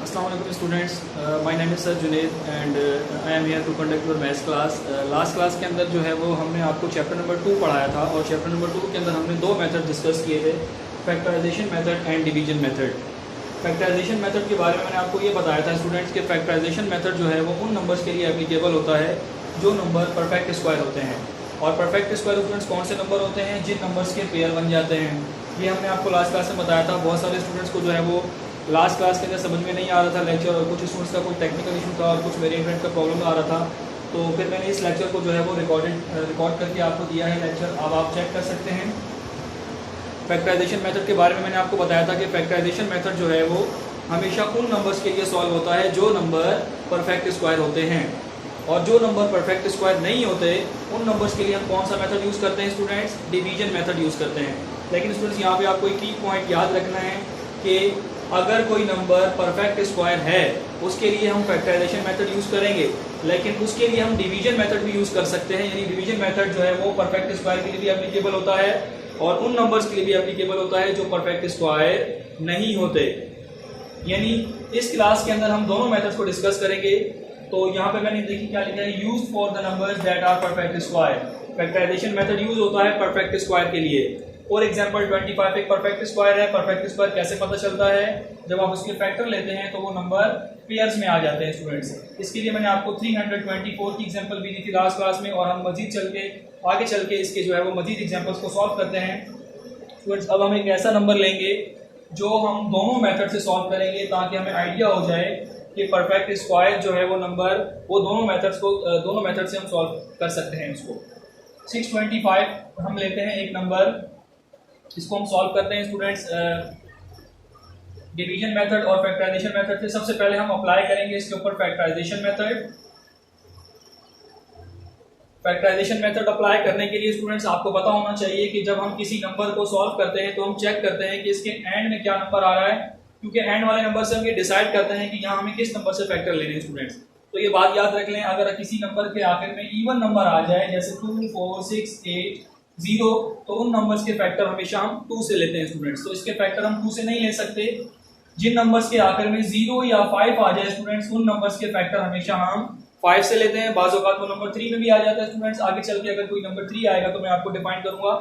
Assalamu alaikum students, my name is Sir Junaid and I am here to conduct your maths class. Last class के अंदर जो है वो हमने आपको चैप्टर नंबर 2 पढ़ाया था और चैप्टर नंबर 2 के अंदर हमने दो मेथड डिस्कस किए थे, factorization method and division method. Factorization method के बारे में मैंने आपको ये बताया था स्टूडेंट्स कि फैक्टराइजेशन मेथड जो है वो उन नंबर्स के लिए एप्लीकेबल होता है जो नंबर परफेक्ट स्क्वायर होते हैं। और परफेक्ट स्क्वायर स्टूडेंट्स कौन से नंबर होते हैं? जिन नंबर्स के पेयर बन जाते हैं। ये हमने आपको लास्ट क्लास में बताया था। बहुत सारे स्टूडेंट्स को जो है वो लास्ट क्लास के अंदर समझ में नहीं आ रहा था लेक्चर, और कुछ स्टूडेंट्स का कोई टेक्निकल इशू था और कुछ मेरे इंटरनेट का प्रॉब्लम आ रहा था। तो फिर मैंने इस लेक्चर को जो है वो रिकॉर्ड करके आपको दिया है लेक्चर, अब आप चेक कर सकते हैं। फैक्टराइजेशन मेथड के बारे में मैंने आपको बताया था कि फैक्टराइजेशन मेथड जो है वो हमेशा उन नंबर्स के लिए सॉल्व होता है जो नंबर परफेक्ट स्क्वायर होते हैं, और जो नंबर परफेक्ट स्क्वायर नहीं होते उन नंबर्स के लिए हम कौन सा मेथड यूज़ करते हैं स्टूडेंट्स? डिवीजन मेथड यूज़ करते हैं। लेकिन स्टूडेंट्स यहाँ पे आपको एक की पॉइंट याद रखना है कि अगर कोई नंबर परफेक्ट स्क्वायर है उसके लिए हम फैक्टराइजेशन मेथड यूज़ करेंगे, लेकिन उसके लिए हम डिवीजन मेथड भी यूज़ कर सकते हैं। यानी डिवीजन मेथड जो है वो परफेक्ट स्क्वायर के लिए भी एप्लीकेबल होता है और उन नंबर्स के लिए भी एप्लीकेबल होता है जो परफेक्ट स्क्वायर नहीं होते। यानी इस क्लास के अंदर हम दोनों मेथड्स को डिस्कस करेंगे। तो यहाँ पे मैंने देखिए क्या लिखा है, use for the numbers that are perfect square. Factorization method use होता है परफेक्ट स्क्वायर के लिए। फॉर एग्जांपल 25 एक परफेक्ट स्क्वायर है। परफेक्ट स्क्वायर कैसे पता चलता है? जब आप उसके फैक्टर लेते हैं तो वो नंबर पेयर्स में आ जाते हैं स्टूडेंट्स। इसके लिए मैंने आपको 324 की एग्जांपल भी दी थी लास्ट क्लास में, और हम मजीद आगे चल के इसके जो है वो मजीद एग्जांपल्स को सॉल्व करते हैं स्टूडेंट्स। अब हम एक ऐसा नंबर लेंगे जो हम दोनों मेथड से सॉल्व करेंगे ताकि हमें आइडिया हो जाए कि परफेक्ट स्क्वायर जो है वो नंबर वो दोनों मेथड से हम सॉल्व कर सकते हैं उसको। 625 हम लेते हैं एक नंबर, इसको हम सॉल्व करते हैं स्टूडेंट्स डिवीजन मेथड और फैक्टराइजेशन मेथड से। सबसे पहले हम अप्लाई करेंगे इसके ऊपर factorization method. Factorization method apply करने के लिए स्टूडेंट्स आपको पता होना चाहिए कि जब हम किसी नंबर को सॉल्व करते हैं तो हम चेक करते हैं कि इसके एंड में क्या नंबर आ रहा है, क्योंकि एंड वाले नंबर से हम ये डिसाइड करते हैं कि यहाँ हमें किस नंबर से फैक्टर लेने हैं स्टूडेंट्स। तो ये बात याद रख लें, अगर किसी नंबर के आखिर में इवन नंबर आ जाए जैसे 2, 4, 6, 8, 0, तो उन नंबर्स के फैक्टर हमेशा हम 2 से लेते हैं स्टूडेंट्स। तो इसके फैक्टर हम 2 से नहीं ले सकते। जिन नंबर्स के आखिर में 0 या 5 आ जाए स्टूडेंट्स, उन नंबर्स के फैक्टर हमेशा हम 5 से लेते हैं। बाज़ औक़ात वो नंबर 3 में भी आ जाता है स्टूडेंट्स। आगे चल के अगर कोई नंबर 3 आएगा तो मैं आपको डिफाइन करूंगा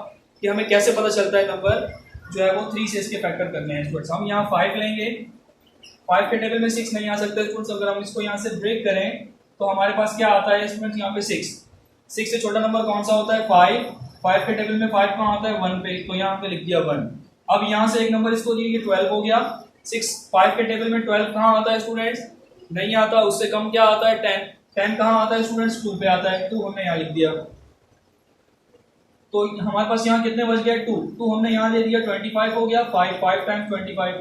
कि हमें कैसे पता चलता है नंबर जो है वो 3 से इसके फैक्टर करने हैं स्टूडेंट्स। हम यहाँ 5 लेंगे, 5 के टेबल में 6 नहीं आ सकता स्टूडेंट्स। अगर हम इसको यहाँ से ब्रेक करें तो हमारे पास क्या आता है स्टूडेंट्स? यहाँ पे 6 से छोटा नंबर कौन सा होता है? 5 के टेबल में 5 कहाँ आता है? 1 पे, तो यहाँ पे लिख दिया 1। अब यहाँ से एक नंबर इसको दिए, 12 हो गया। 5 के टेबल में 12 कहाँ आता है स्टूडेंट्स? नहीं आता। उससे कम क्या आता है? 10 कहाँ आता है स्टूडेंट्स? 2 पे आता है। 2 हमने यहाँ लिख दिया, तो हमारे पास यहाँ कितने बच गए? 2 हमने यहाँ दे दिया, 25 हो गया। 5 टाइम्स 25।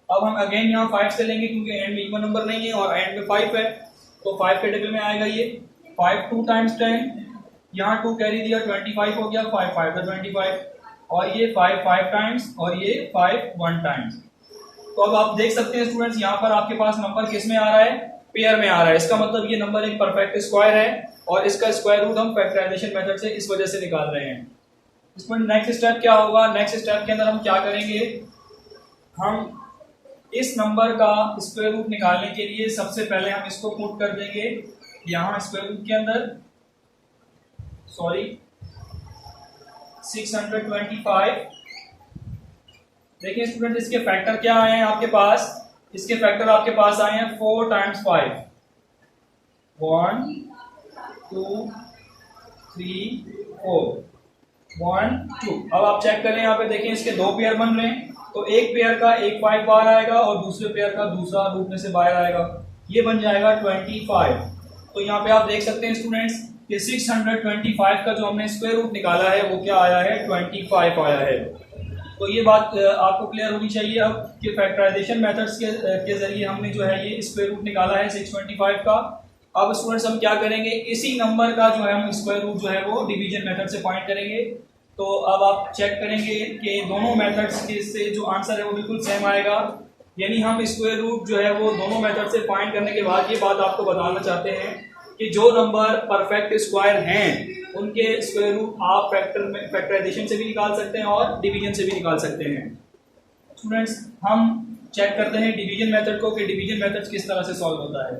अब हम अगेन यहाँ 5 से लेंगे क्योंकि एंड में इवन नंबर नहीं है और एंड में 5 है, तो 5 के टेबल में आएगा ये 5 2 टाइम्स 10, यहाँ 2 कैरी दिया, 25 हो गया। 5 5 25, और ये 5 टाइम्स और ये 5 1 टाइम्स। तो अब आप देख सकते हैं स्टूडेंट्स यहाँ पर आपके पास नंबर किस में आ रहा है? पेयर में आ रहा है। इसका मतलब ये नंबर एक परफेक्ट स्क्वायर है और इसका स्क्वायर रूट हम फैक्टराइजेशन मेथड से इस वजह से निकाल रहे हैं। इसमें नेक्स्ट स्टेप क्या होगा? नेक्स्ट स्टेप के अंदर हम क्या करेंगे, हम इस नंबर का स्क्वायर रूट निकालने के लिए सबसे पहले हम इसको पुट कर देंगे यहाँ स्क्वायर रूट के अंदर। 625। देखिए स्टूडेंट इसके फैक्टर क्या आए हैं आपके पास? इसके फैक्टर आपके पास आए हैं 4 टाइम्स 5, 1 2 3 4, 1 2। अब आप चेक करें, यहाँ पे देखें इसके 2 पेयर बन रहे हैं, तो एक पेयर का एक 5 बाहर आएगा और दूसरे पेयर का दूसरा रूट में से बाहर आएगा, ये बन जाएगा 25। तो यहाँ पे आप देख सकते हैं स्टूडेंट्स कि 625 का जो हमने स्क्वायर रूट निकाला है वो क्या आया है? 25 आया है। तो ये बात आपको क्लियर होनी चाहिए अब कि फैक्टराइजेशन मेथड्स के जरिए हमने जो है ये स्क्वायर रूट निकाला है 625 का। अब स्टूडेंट्स हम क्या करेंगे, इसी नंबर का जो है हम स्क्वायर रूट जो है वो डिवीजन मेथड से फाइंड करेंगे। तो अब आप चेक करेंगे कि दोनों मेथड्स के से जो आंसर है वो बिल्कुल सेम आएगा। यानी हम स्क्वायर रूट जो है वो दोनों मेथड से फाइंड करने के बाद ये बात आपको बताना चाहते हैं कि जो नंबर परफेक्ट स्क्वायर हैं उनके स्क्वायर रूट आप फैक्टराइजेशन से भी निकाल सकते हैं और डिवीजन से भी निकाल सकते हैं। स्टूडेंट्स हम चेक करते हैं डिवीजन मेथड को कि डिवीजन मेथड किस तरह से सॉल्व होता है।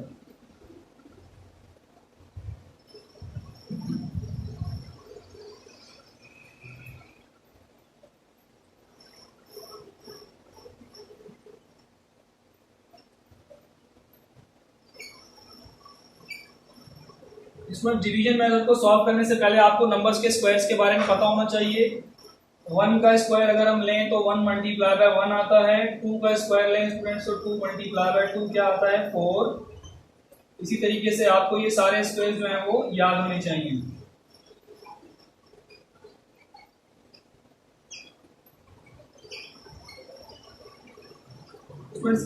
इसमें डिवीजन मेथड को सॉल्व करने से पहले आपको नंबर्स के स्क्वायर्स के बारे में पता होना चाहिए। 1 का स्क्वायर अगर हम लें तो 1 मल्टीप्लाई बाय 1 आता है। 2 का स्क्वायर लें स्टूडेंट्स तो 2 मल्टीप्लाई बाय 2 क्या आता है 4। इसी तरीके से आपको ये सारे स्क्वायर जो हैं वो याद होने चाहिए।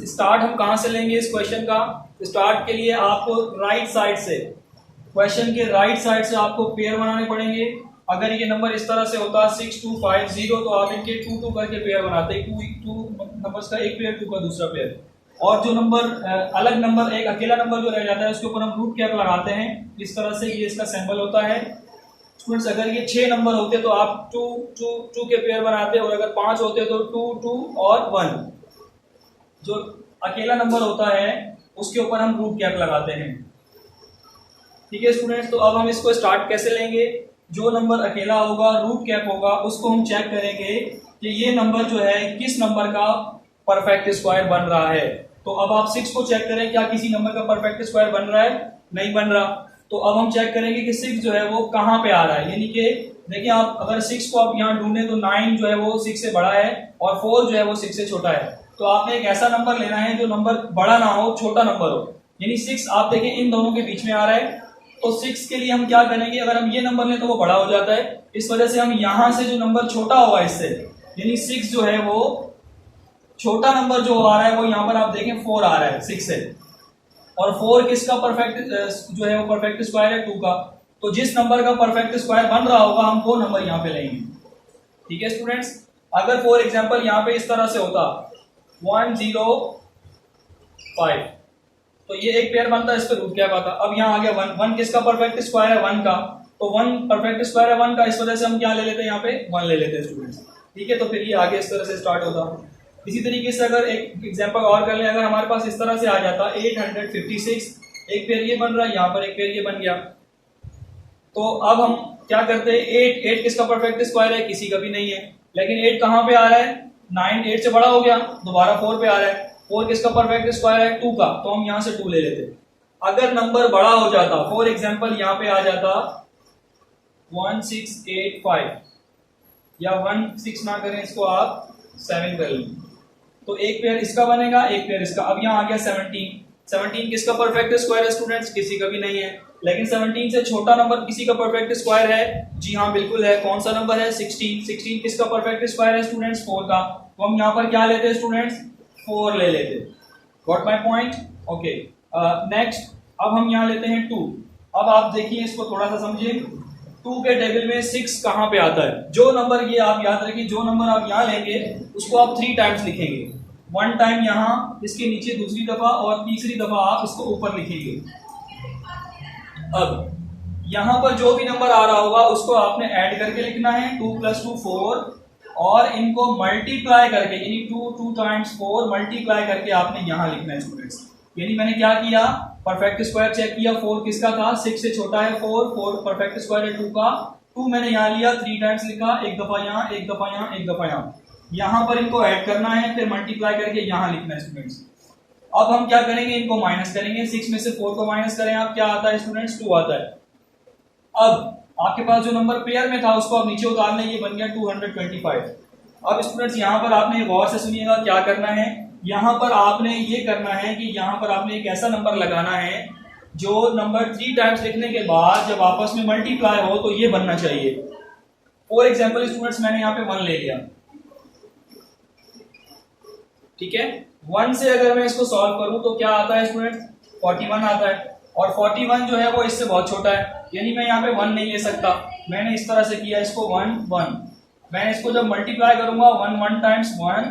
स्टार्ट हम कहां से लेंगे इस क्वेश्चन का? स्टार्ट के लिए आपको राइट साइड से, क्वेश्चन के राइट साइड से आपको पेयर बनाने पड़ेंगे। अगर ये नंबर इस तरह से होता 6250 तो आप इनके 2 2 करके पेयर बनाते, 2 नंबर्स का एक पेयर, 2 का दूसरा पेयर। और जो नंबर अलग नंबर, एक अकेला नंबर जो रह जाता है उसके ऊपर हम रूट कैप लगाते हैं। इस तरह से ये इसका सिंबल होता है। स्टूडेंट्स अगर ये 6 नंबर होते तो आप 2 2 2 के पेयर बनाते, और अगर 5 होते तो 2 2 और 1। जो अकेला नंबर होता है उसके ऊपर हम रूट कैप लगाते हैं। ठीक है स्टूडेंट्स, तो अब हम इसको स्टार्ट कैसे लेंगे? जो नंबर अकेला होगा, रूट कैप होगा, उसको हम चेक करेंगे कि ये नंबर जो है किस नंबर का परफेक्ट स्क्वायर बन रहा है। तो अब आप 6 को चेक करें, क्या किसी नंबर का परफेक्ट स्क्वायर बन रहा है? नहीं बन रहा। तो अब हम चेक करेंगे कि 6 जो है वो कहां पे आ रहा है। यानी कि देखिए, आप अगर 6 को आप यहाँ ढूंढें तो 9 जो है वो 6 से बड़ा है और 4 जो है वो 6 से छोटा है। तो आपने एक ऐसा नंबर लेना है जो नंबर बड़ा ना हो, छोटा नंबर हो। यानी 6 आप देखें इन दोनों के बीच में आ रहा है। तो 6 के लिए हम क्या करेंगे? अगर हम ये नंबर लें तो वो बड़ा हो जाता है, इस वजह से हम यहां से जो नंबर छोटा होगा इससे, यानी 6 जो है वो छोटा नंबर जो आ रहा है वो यहाँ पर आप देखें 4 आ रहा है 6 से। और 4 किसका परफेक्ट जो है वो परफेक्ट स्क्वायर है 2 का। तो जिस नंबर का परफेक्ट स्क्वायर बन रहा होगा हम वो नंबर यहाँ पे लेंगे। ठीक है स्टूडेंट्स, अगर फॉर एग्जांपल यहाँ पे इस तरह से होता 105 तो ये एक पेयर बनता है, इस पे रूट कैप आता। अब यहाँ आ गया 1, 1 किसका परफेक्ट स्क्वायर है 1 का। तो 1 परफेक्ट स्क्वायर है 1 का, इस वजह से हम क्या ले लेते हैं यहाँ पे 1 ले लेते हैं स्टूडेंट्स। ठीक है, तो फिर ये आगे इस तरह से स्टार्ट होता। इसी तरीके से अगर एक एग्जांपल और कर लें, अगर हमारे पास इस तरह से आ जाता 856, एक पेयर ये बन रहा है, यहाँ पर एक पेयर ये बन गया। तो अब हम क्या करते हैं, 8 किसका परफेक्ट स्क्वायर है? किसी का भी नहीं है। लेकिन 8 कहां पे आ रहा है? 9 8 से बड़ा हो गया, दोबारा 4 पे आ रहा है। 4 किसका परफेक्ट स्क्वायर है? 2 का, तो हम यहां से 2 ले लेते। अगर नंबर बड़ा हो जाता, फॉर एग्जांपल यहां पे आ जाता 1685 या 16 ना करें इसको आप 7 कर लें, तो एक पेयर इसका बनेगा, एक पेयर इसका। अब यहाँ आ गया 17 किसका परफेक्ट स्क्वायर है स्टूडेंट्स? किसी का भी नहीं है। लेकिन 17 से छोटा नंबर किसी का परफेक्ट स्क्वायर है? जी हाँ बिल्कुल है। कौन सा नंबर है? 16 किसका परफेक्ट स्क्वायर है स्टूडेंट्स? 4 का। तो हम यहाँ पर क्या लेते हैं स्टूडेंट्स? 4 ले लेते। Got my point? Okay, next अब हम यहाँ लेते हैं 2। अब आप देखिए इसको थोड़ा सा समझिए। 2 के टेबल में 6 कहां पे आता है? जो नंबर, ये आप याद रखिए, जो नंबर आप यहाँ लेंगे उसको आप 3 टाइम्स लिखेंगे। 1 टाइम यहाँ इसके नीचे दूसरी दफा, और तीसरी दफा आप इसको ऊपर लिखेंगे। अब यहां पर जो भी नंबर आ रहा होगा उसको आपने ऐड करके लिखना है, 2 + 2 4, और इनको मल्टीप्लाई करके, यानी 2 टाइम्स 4 मल्टीप्लाई करके आपने यहां लिखना है स्टूडेंट्स। यानी मैंने क्या किया, परफेक्ट स्क्वायर चेक किया, 4 किसका था? 6 से छोटा है 4 परफेक्ट स्क्वायर है 2 का। 2 मैंने यहाँ लिया, 3 टाइम्स लिखा, एक दफा यहाँ, एक दफा यहाँ, एक दफा यहाँ। यहाँ पर इनको ऐड करना है, फिर मल्टीप्लाई करके यहाँ लिखना है स्टूडेंट्स। अब हम क्या करेंगे, इनको माइनस करेंगे। 6 में से 4 को माइनस करें आप, क्या आता है स्टूडेंट्स? 2 आता है। अब आपके पास जो नंबर पेयर में था उसको आप नीचे उतार लें, ये बन गया 225। अब स्टूडेंट्स यहाँ पर आपने गौर से सुनिएगा क्या करना है। यहाँ पर आपने ये करना है कि यहाँ पर आपने एक ऐसा नंबर लगाना है जो नंबर 3 टाइम्स लिखने के बाद जब आपस में मल्टीप्लाई हो तो ये बनना चाहिए। फॉर एग्जाम्पल स्टूडेंट्स मैंने यहाँ पे 1 ले लिया, ठीक है। 1 से अगर मैं इसको सॉल्व करूं तो क्या आता है स्टूडेंट्स? 41 आता है। और 41 जो है वो इससे बहुत छोटा है, यानी मैं यहाँ पे 1 नहीं ले सकता। मैंने इस तरह से किया इसको 1 1। मैं इसको जब मल्टीप्लाई करूंगा 1 1 टाइम्स 1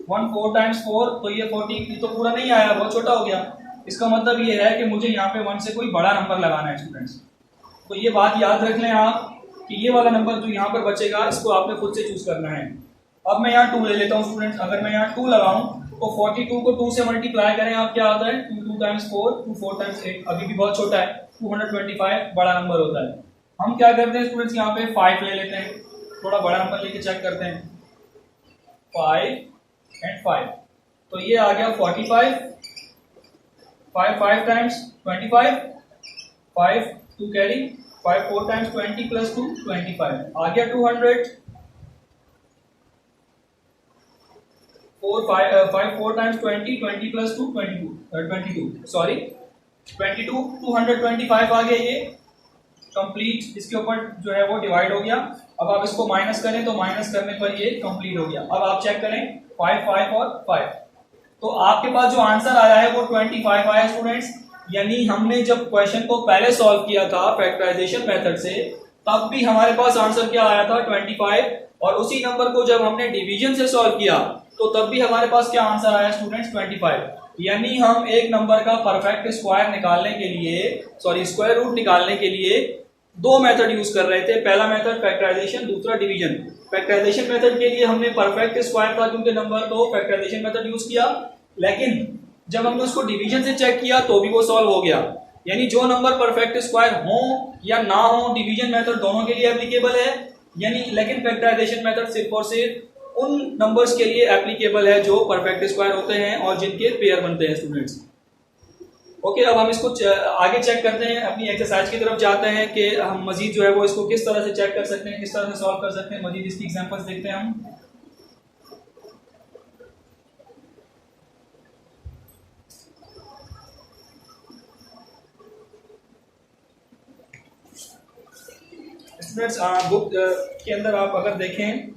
1 4 टाइम्स 4, तो ये 40 तो पूरा नहीं आया, बहुत छोटा हो गया। इसका मतलब ये है कि मुझे यहाँ पे 1 से कोई बड़ा नंबर लगाना है स्टूडेंट्स। तो ये बात याद रख लें आप कि ये वाला नंबर जो यहाँ पर बचेगा इसको आपने खुद से चूज करना है। अब मैं यहाँ 2 ले लेता हूँ स्टूडेंट्स। अगर मैं यहाँ 2 लगाऊं तो 42 को 2 से मल्टीप्लाई करें आप, क्या आता है 2 2 टाइम्स 4, 2 4 टाइम्स 8, अभी भी बहुत छोटा है, 225 बड़ा नंबर होता है। हम क्या करते हैं स्टूडेंट्स, यहाँ पे 5 ले लेते हैं, थोड़ा बड़ा नंबर लेके चेक करते हैं, 5 एंड 5, तो ये आ गया 45, 5 5 टाइम्स 25, 5 2 कैरी, 5 4 टाइम्स 20 प्लस 2 25, आ गया 200, 5 4 टाइम्स 20, 20 प्लस 2 22, सॉरी 22, 225 आ गया, ये कंप्लीट, इसके ऊपर जो है वो डिवाइड हो गया। अब आप इसको माइनस करें तो माइनस करने पर ये कंप्लीट हो गया। अब आप चेक करें 5 5 और 5, तो आपके पास जो आंसर आया है वो 25 आया स्टूडेंट्स। यानी हमने जब क्वेश्चन को पहले सॉल्व किया था फैक्टराइजेशन मेथड से, तब भी हमारे पास आंसर क्या आया था 25, और उसी नंबर को जब हमने डिवीजन से सॉल्व किया तो तब भी हमारे पास क्या आंसर आया स्टूडेंट्स 25। यानी हम एक नंबर का परफेक्ट स्क्वायर निकालने के लिए, सॉरी स्क्वायर रूट निकालने के लिए दो मेथड यूज कर रहे थे। पहला मेथड फैक्टराइजेशन, दूसरा डिवीजन। फैक्टराइजेशन मेथड के लिए हमने परफेक्ट स्क्वायर था क्योंकि नंबर, तो फैक्टराइजेशन मेथड यूज किया, लेकिन जब हमने उसको डिवीजन से चेक किया तो भी वो सॉल्व हो गया। यानी जो नंबर परफेक्ट स्क्वायर हो या ना हो, डिवीजन मेथड दोनों के लिए एप्लीकेबल है। यानी लेकिन फैक्टराइजेशन मेथड सिर्फ और सिर्फ उन नंबर्स के लिए एप्लीकेबल है जो परफेक्ट स्क्वायर होते हैं और जिनके पेयर बनते हैं स्टूडेंट्स। ओके, अब हम इसको आगे चेक करते हैं, अपनी एक्सरसाइज की तरफ जाते हैं कि हम मजीद जो है वो इसको किस तरह से चेक कर सकते हैं, किस तरह से सॉल्व कर सकते हैं। मजीद इसकी एग्जांपल्स देखते हैं हम। स्टूडेंट्स बुक के अंदर आप अगर देखें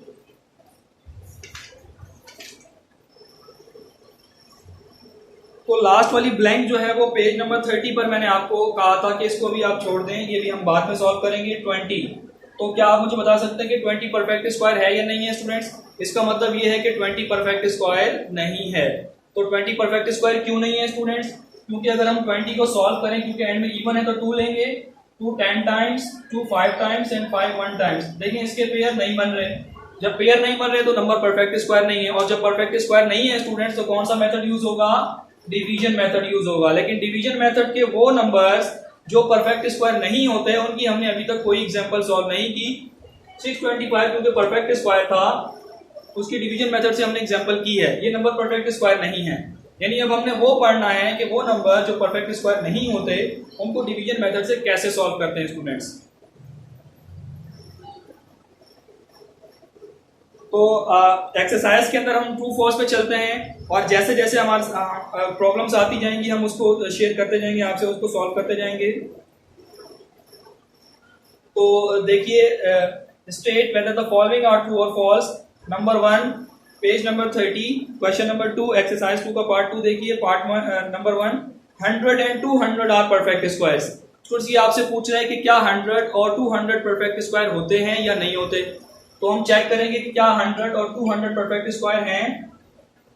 तो लास्ट वाली ब्लैंक जो है वो पेज नंबर 30 पर मैंने आपको कहा था कि इसको भी आप छोड़ दें, ये भी हम बाद में सॉल्व करेंगे। 20, तो क्या आप मुझे बता सकते हैं कि 20 परफेक्ट स्क्वायर है या नहीं है स्टूडेंट्स? इसका मतलब ये है कि 20 परफेक्ट स्क्वायर नहीं है। तो 20 परफेक्ट स्क्वायर क्यों नहीं है स्टूडेंट्स? क्योंकि अगर हम 20 को सॉल्व करें, क्योंकि एंड में इवन है तो 2 लेंगे, 2 10 टाइम्स, 2 5 टाइम्स एंड 5 1 टाइम्स। देखिए इसके पेयर नहीं बन रहे। जब पेयर नहीं बन रहे तो नंबर परफेक्ट स्क्वायर नहीं है, और जब परफेक्ट स्क्वायर नहीं है स्टूडेंट्स तो कौन सा मेथड यूज होगा? डिवीजन मेथड यूज होगा। लेकिन डिवीजन मेथड के वो नंबर्स जो परफेक्ट स्क्वायर नहीं होते उनकी हमने अभी तक कोई एग्जांपल सॉल्व नहीं की। 625 क्योंकि परफेक्ट स्क्वायर था, उसकी डिवीजन मेथड से हमने एग्जांपल की है, ये नंबर परफेक्ट स्क्वायर नहीं है। यानी अब हमने वो पढ़ना है कि वो नंबर जो परफेक्ट स्क्वायर नहीं होते उनको डिवीजन मेथड से कैसे सॉल्व करते हैं स्टूडेंट्स। तो एक्सरसाइज के अंदर हम ट्रू फॉल्स पे चलते हैं, और जैसे जैसे हमारे प्रॉब्लम्स आती जाएंगी हम उसको शेयर करते जाएंगे आपसे, उसको सॉल्व करते जाएंगे। तो देखिए, state whether the following are true और false. Number 1 page number 30, question number 2 exercise 2 का पार्ट 2 देखिए। Part number 1, 100 and 200 are perfect squares. ये आपसे पूछ रहे हैं कि क्या 100 और 200 परफेक्ट स्क्वायर होते हैं या नहीं होते। तो हम चेक करेंगे कि क्या 100 और 200 परफेक्ट स्क्वायर हैं।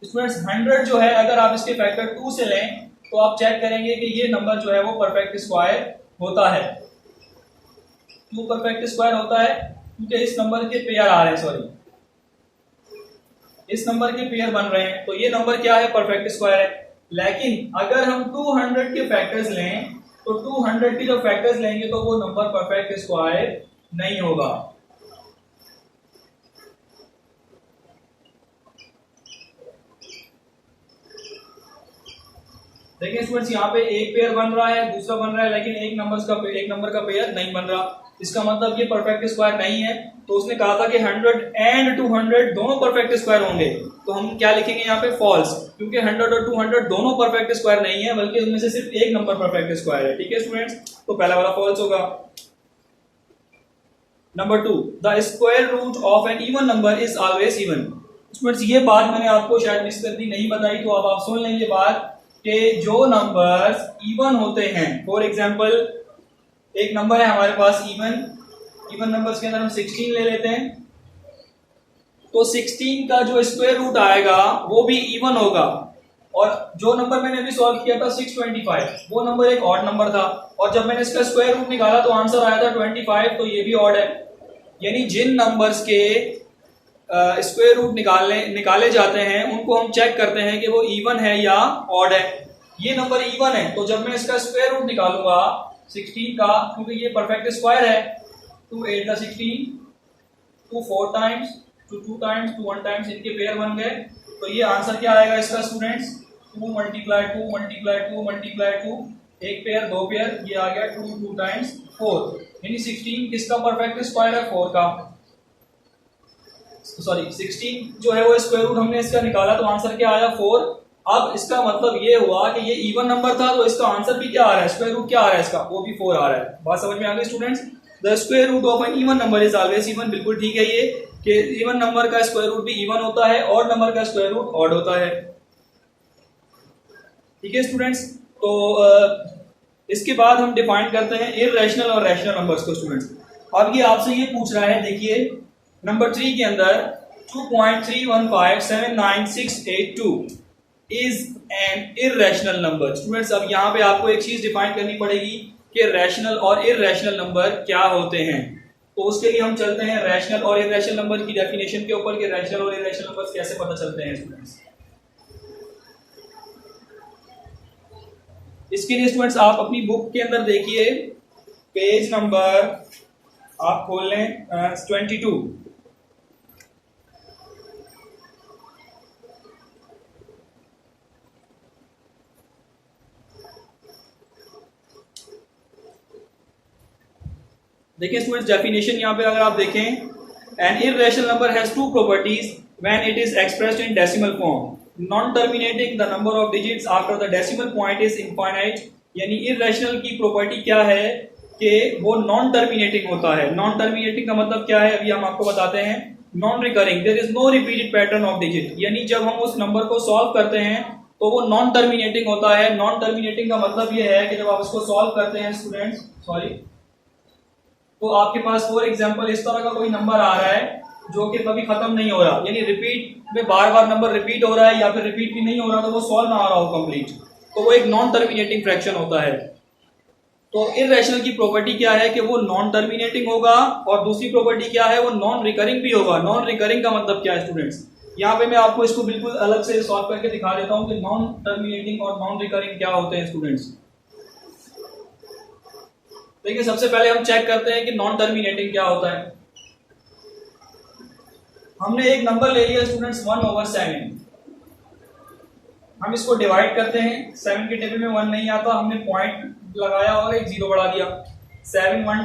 स्टूडेंट्स 100 जो है अगर आप इसके फैक्टर 2 से लें तो आप चेक करेंगे कि ये नंबर जो है वो परफेक्ट स्क्वायर होता है। क्यों परफेक्ट स्क्वायर होता है? क्योंकि इस नंबर के पेयर आ रहे हैं, सॉरी इस नंबर के पेयर बन रहे हैं, तो ये नंबर क्या है? परफेक्ट स्क्वायर है। लेकिन अगर हम 200 के फैक्टर्स लें तो 200 के जो फैक्टर्स लेंगे तो वो नंबर परफेक्ट स्क्वायर नहीं होगा। देखिए स्टूडेंट्स यहाँ पे एक पेयर बन रहा है, दूसरा बन रहा है, लेकिन एक नंबर का पेयर नहीं बन रहा। इसका मतलब ये परफेक्ट स्क्वायर नहीं है। तो उसने कहा था कि 100 एंड 200 दोनों परफेक्ट स्क्वायर होंगे, तो हम क्या लिखेंगे यहाँ पे? फॉल्स, क्योंकि 100 और 200 दोनों परफेक्ट स्क्वायर नहीं है, बल्कि उनमें से सिर्फ एक नंबर परफेक्ट स्क्वायर है। ठीक है स्टूडेंट्स, तो पहला वाला फॉल्स होगा। Number 2, the square root of an even number is always even. Students ये बात मैंने आपको शायद मिस कर दी, नहीं बताई, तो अब आप सुन लें ये बात कि जो नंबर्स इवन होते हैं, फॉर एग्जांपल एक नंबर है हमारे पास इवन नंबर्स के अंदर हम 16 ले लेते हैं, तो 16 का जो स्क्वायर रूट आएगा वो भी इवन होगा। और जो नंबर मैंने अभी सॉल्व किया था 625, वो नंबर एक ऑड नंबर था, और जब मैंने इसका स्क्वायर रूट निकाला तो आंसर आया था 25, तो ये भी ऑड है। यानी जिन नंबर्स के स्क्वायर रूट निकाले जाते हैं उनको हम चेक करते हैं कि वो इवन है या ऑड है। ये नंबर इवन है तो जब मैं इसका स्क्वायर रूट निकालूंगा 16 का, क्योंकि ये परफेक्ट स्क्वायर है, 2 8 का 16, 2 4 टाइम्स, 2 2 टाइम्स, 2 1 टाइम्स, इनके पेयर बन गए। तो ये आंसर क्या आएगा इसका स्टूडेंट्स, 2 मल्टीप्लाई 2 मल्टीप्लाई 2 मल्टीप्लाई 2, एक पेयर, दो पेयर, ये आ गया 2 2 टाइम्स 4, यानी 16 किसका परफेक्ट स्क्वायर है, 4 का। सॉरी 16 जो है वो स्क्वायर रूट हमने इसका निकाला तो आंसर क्या आया 4। अब इसका मतलब ये हुआ कि ये इवन नंबर था तो इसका आंसर भी क्या आ रहा है, स्क्वायर रूट क्या आ रहा है इसका, वो भी 4 आ रहा है। बात समझ में आ गई students. The square root of an even number is always even, बिल्कुल ठीक है ये कि इवन नंबर का स्क्वायर रूट भी इवन होता है, ऑड नंबर का स्क्वायर रूट ऑड होता है। ठीक है स्टूडेंट्स। तो इसके बाद हम डिफाइन करते हैं इररेशनल और रैशनल नंबर्स को स्टूडेंट्स। अब ये आपसे ये पूछ रहा है, देखिए नंबर 3 के अंदर 2.31579682 is an irrational number. Students अब यहाँ पे आपको एक चीज डिफाइन करनी पड़ेगी कि रैशनल और इररेशनल नंबर क्या होते हैं। तो उसके लिए हम चलते हैं रैशनल और इररेशनल नंबर की डेफिनेशन के ऊपर कि रैशनल और इररेशनल नंबर्स कैसे पता चलते हैं स्टूडेंट्स। इसके लिए स्टूडेंट्स आप अपनी बुक के अंदर देखिए, पेज नंबर आप खोल लें 22। देखिए स्टूडेंट्स डेफिनेशन यहाँ पे अगर आप देखें, an irrational number has two properties when it is expressed in decimal form, non terminating the number of digits after the decimal point is infinite. यानी इररेशनल की प्रॉपर्टी क्या है कि वो नॉन टर्मिनेटिंग होता है। नॉन टर्मिनेटिंग का मतलब क्या है, अभी हम आपको बताते हैं। Non recurring, there is no repeated pattern of digit, यानी जब हम उस नंबर को सॉल्व करते हैं तो वो नॉन टर्मिनेटिंग होता है। नॉन टर्मिनेटिंग का मतलब ये है कि जब आप उसको सॉल्व करते हैं स्टूडेंट्स, सॉरी, तो आपके पास फॉर एग्जांपल इस तरह का कोई नंबर आ रहा है जो कि कभी खत्म नहीं हो रहा, यानी रिपीट में बार बार नंबर रिपीट हो रहा है या फिर रिपीट भी नहीं हो रहा, तो वो सॉल्व ना हो रहा हो कंप्लीट, तो वो एक नॉन टर्मिनेटिंग फ्रैक्शन होता है। तो इररेशनल की प्रॉपर्टी क्या है कि वो नॉन टर्मिनेटिंग होगा, और दूसरी प्रॉपर्टी क्या है, वो नॉन रिकरिंग भी होगा। नॉन रिकरिंग का मतलब क्या है स्टूडेंट्स, यहाँ पे मैं आपको इसको बिल्कुल अलग से सॉल्व करके दिखा देता हूँ कि नॉन टर्मिनेटिंग और नॉन रिकरिंग क्या होते हैं स्टूडेंट्स। देखिए सबसे पहले हम चेक करते हैं कि नॉन टर्मिनेटिंग क्या होता है। हमने एक नंबर ले लिया स्टूडेंट्स 1/7, हम इसको डिवाइड करते हैं, 7 के टेबल में 1 नहीं आता, हमने पॉइंट लगाया और एक 0 बढ़ा दिया, 7 1